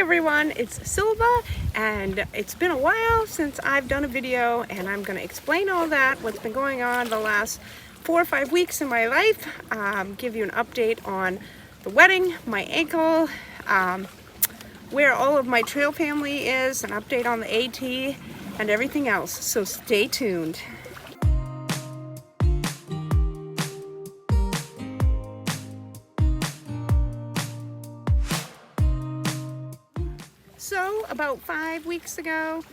everyone, it's Silva, and it's been a while since I've done a video, and I'm going to explain all that, what's been going on the last 4 or 5 weeks in my life, give you an update on the wedding, my ankle, where all of my trail family is, an update on the AT, and everything else, so stay tuned. So about 5 weeks ago,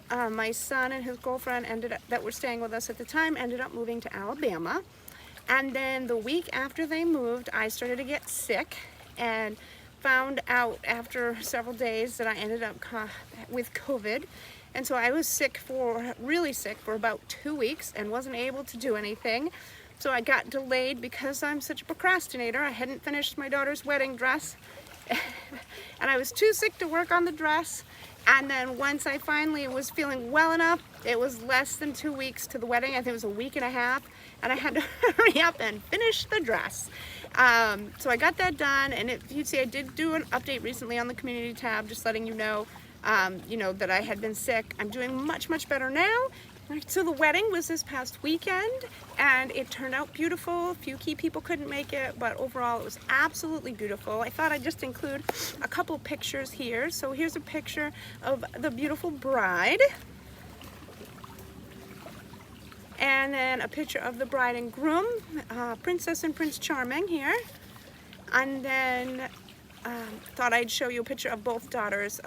my son and his girlfriend that were staying with us at the time ended up moving to Alabama. And then the week after they moved, I started to get sick and found out after several days that I ended up with COVID. And so I was really sick for about 2 weeks and wasn't able to do anything. So I got delayed because I'm such a procrastinator. I hadn't finished my daughter's wedding dress. And I was too sick to work on the dress, and then once I finally was feeling well enough, it was less than 2 weeks to the wedding. I think it was a week and a half, and I had to hurry up and finish the dress. So I got that done, and if you'd see, I did do an update recently on the community tab, just letting you know, that I had been sick. I'm doing much better now. So the wedding was this past weekend, and it turned out beautiful. A few key people couldn't make it, but overall it was absolutely beautiful. I thought I'd just include a couple pictures here. So here's a picture of the beautiful bride, and then a picture of the bride and groom, Princess and Prince Charming here. And then thought I'd show you a picture of both daughters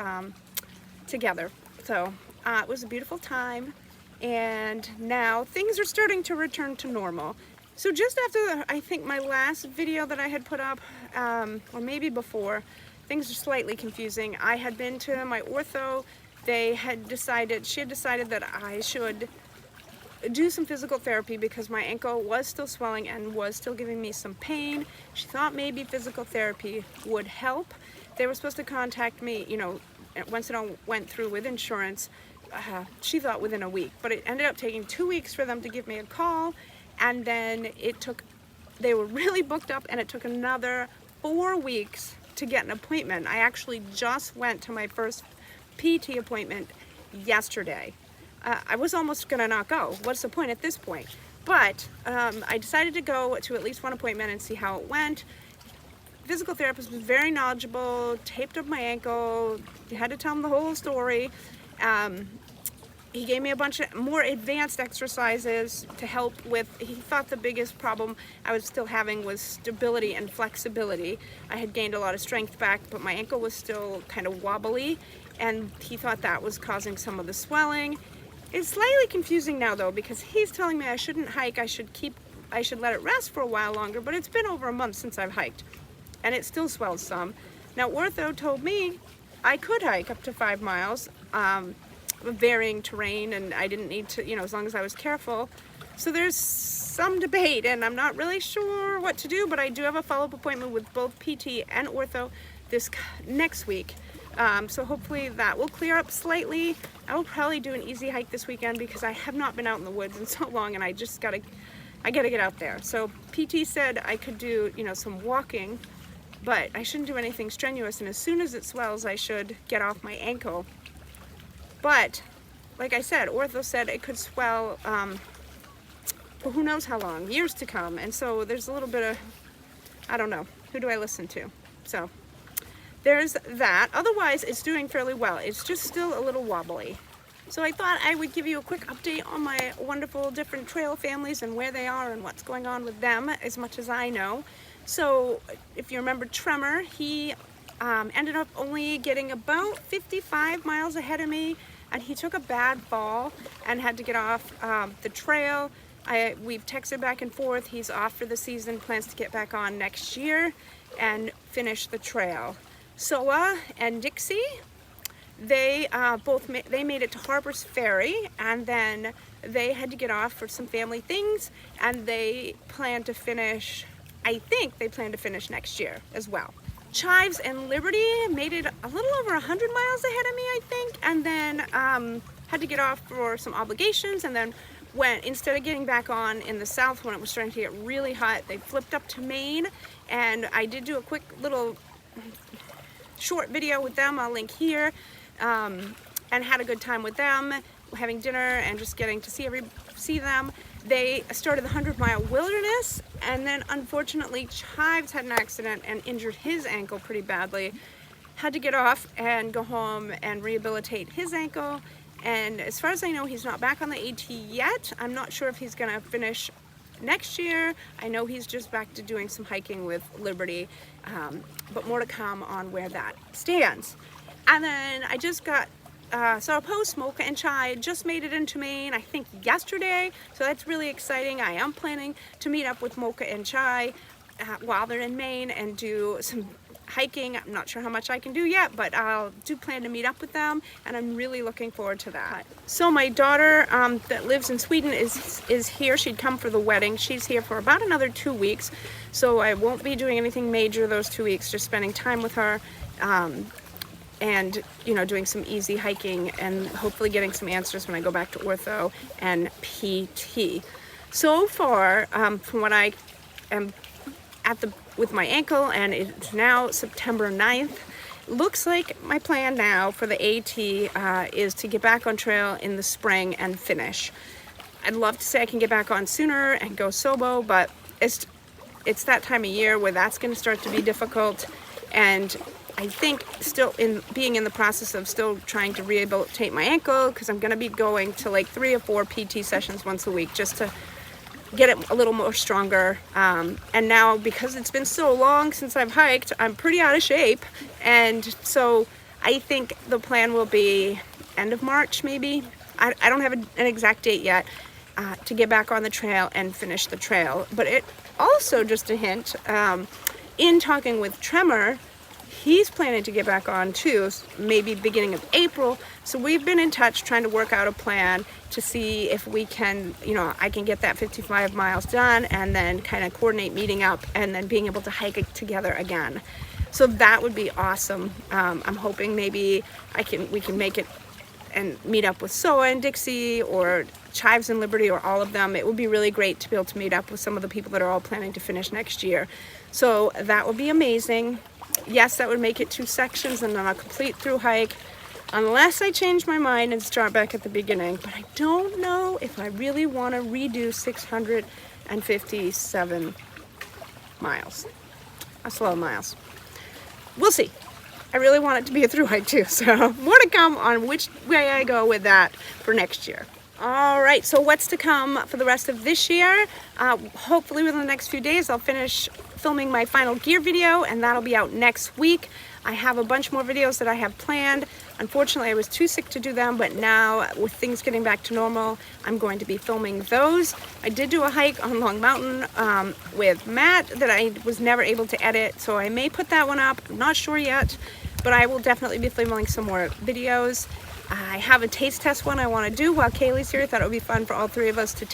together. So it was a beautiful time. And now things are starting to return to normal. So just after, I think, my last video that I had put up, or maybe before, things are slightly confusing. I had been to my ortho. She had decided that I should do some physical therapy because my ankle was still swelling and was still giving me some pain. She thought maybe physical therapy would help. They were supposed to contact me, once it all went through with insurance. She thought within a week, but it ended up taking 2 weeks for them to give me a call, and then they were really booked up, and it took another 4 weeks to get an appointment. I actually just went to my first PT appointment yesterday. I was almost gonna not go. What's the point at this point? But I decided to go to at least one appointment and see how it went. Physical therapist was very knowledgeable, taped up my ankle, you had to tell him the whole story. He gave me a bunch of more advanced exercises to help with, he thought the biggest problem I was still having was stability and flexibility. I had gained a lot of strength back, but my ankle was still kind of wobbly, and he thought that was causing some of the swelling. It's slightly confusing now though, because he's telling me I shouldn't hike, I should let it rest for a while longer, but it's been over a month since I've hiked, and it still swells some. Now Ortho told me I could hike up to 5 miles, varying terrain, and I didn't need to, as long as I was careful. So there's some debate, and I'm not really sure what to do, but I do have a follow-up appointment with both PT and Ortho this next week. So hopefully that will clear up slightly. I will probably do an easy hike this weekend because I have not been out in the woods in so long, and I gotta get out there. So PT said I could do, some walking, but I shouldn't do anything strenuous, and as soon as it swells, I should get off my ankle. But, like I said, Ortho said it could swell for who knows how long, years to come, and so there's a little bit of, I don't know, who do I listen to? So, there's that. Otherwise, it's doing fairly well. It's just still a little wobbly. So I thought I would give you a quick update on my wonderful different trail families and where they are and what's going on with them, as much as I know. So if you remember Tremor, he ended up only getting about 55 miles ahead of me, and he took a bad fall and had to get off the trail. We've texted back and forth. He's off for the season, plans to get back on next year and finish the trail. Soa and Dixie, they made it to Harper's Ferry, and then they had to get off for some family things, and they plan to finish, I think they plan to finish next year as well. Chives and Liberty made it a little over 100 miles ahead of me, I think, and then had to get off for some obligations, and then instead of getting back on in the south when it was starting to get really hot, they flipped up to Maine, and I did do a quick little short video with them, I'll link here, and had a good time with them, having dinner and just getting to see them. They started the 100-mile wilderness, and then unfortunately Chives had an accident and injured his ankle pretty badly. Had to get off and go home and rehabilitate his ankle, and as far as I know, he's not back on the AT yet. I'm not sure if he's gonna finish next year. I know he's just back to doing some hiking with Liberty, but more to come on where that stands. And then I just saw a post, Mocha and Chai just made it into Maine, I think yesterday, so that's really exciting. I am planning to meet up with Mocha and Chai while they're in Maine and do some hiking. I'm not sure how much I can do yet, but I'll plan to meet up with them, and I'm really looking forward to that. So my daughter that lives in Sweden is here. She'd come for the wedding. She's here for about another 2 weeks, so I won't be doing anything major those 2 weeks, just spending time with her, and doing some easy hiking and hopefully getting some answers when I go back to Ortho and PT. So far, from what I am with my ankle, and it's now September 9th, looks like my plan now for the AT is to get back on trail in the spring and finish. I'd love to say I can get back on sooner and go solo, but it's that time of year where that's going to start to be difficult, and I think still being in the process of still trying to rehabilitate my ankle, because I'm going to be going to like 3 or 4 PT sessions once a week just to get it a little more stronger. And now, because it's been so long since I've hiked, I'm pretty out of shape, and so I think the plan will be end of March maybe. I don't have an exact date yet, to get back on the trail and finish the trail. But it also, just a hint, in talking with Tremor, he's planning to get back on too, maybe beginning of April. So we've been in touch trying to work out a plan to see if we can, I can get that 55 miles done and then kind of coordinate meeting up and then being able to hike it together again. So that would be awesome. I'm hoping maybe we can make it and meet up with Soa and Dixie or Chives and Liberty or all of them. It would be really great to be able to meet up with some of the people that are all planning to finish next year. So that would be amazing. Yes, that would make it 2 sections and then a complete through hike, unless I change my mind and start back at the beginning. But I don't know if I really want to redo 657 miles. That's a lot of miles. We'll see. I really want it to be a through hike too, so more to come on which way I go with that for next year. All right, so what's to come for the rest of this year? Hopefully within the next few days I'll finish filming my final gear video, and that'll be out next week. I have a bunch more videos that I have planned. Unfortunately, I was too sick to do them, but now with things getting back to normal, I'm going to be filming those. I did do a hike on Long Mountain with Matt that I was never able to edit, so I may put that one up. I'm not sure yet, but I will definitely be filming some more videos. I have a taste test one I want to do while Kaylee's here. I thought it would be fun for all 3 of us to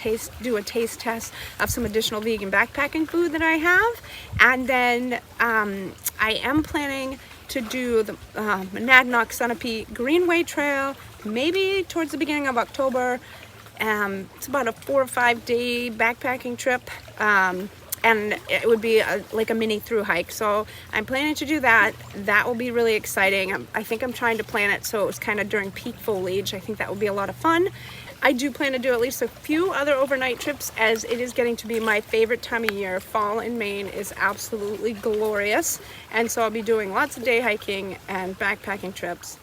do a taste test of some additional vegan backpacking food that I have. And then I am planning to do the Monadnock Sunapee Greenway Trail, maybe towards the beginning of October. It's about a 4 or 5 day backpacking trip. And it would be like a mini through hike. So I'm planning to do that. That will be really exciting. I think I'm trying to plan it so it was kind of during peak foliage. I think that would be a lot of fun. I do plan to do at least a few other overnight trips, as it is getting to be my favorite time of year. Fall in Maine is absolutely glorious. And so I'll be doing lots of day hiking and backpacking trips.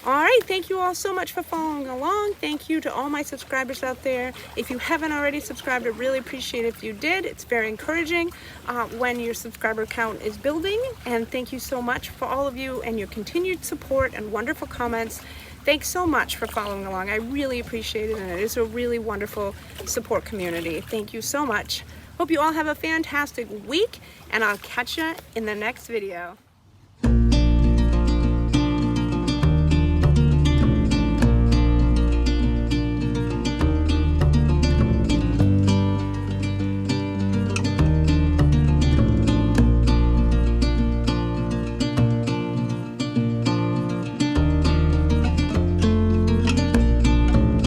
All right, thank you all so much for following along. Thank you to all my subscribers out there. If you haven't already subscribed, I'd really appreciate it if you did. It's very encouraging when your subscriber count is building. And thank you so much for all of you and your continued support and wonderful comments. Thanks so much for following along. I really appreciate it, and it is a really wonderful support community. Thank you so much. Hope you all have a fantastic week, and I'll catch you in the next video.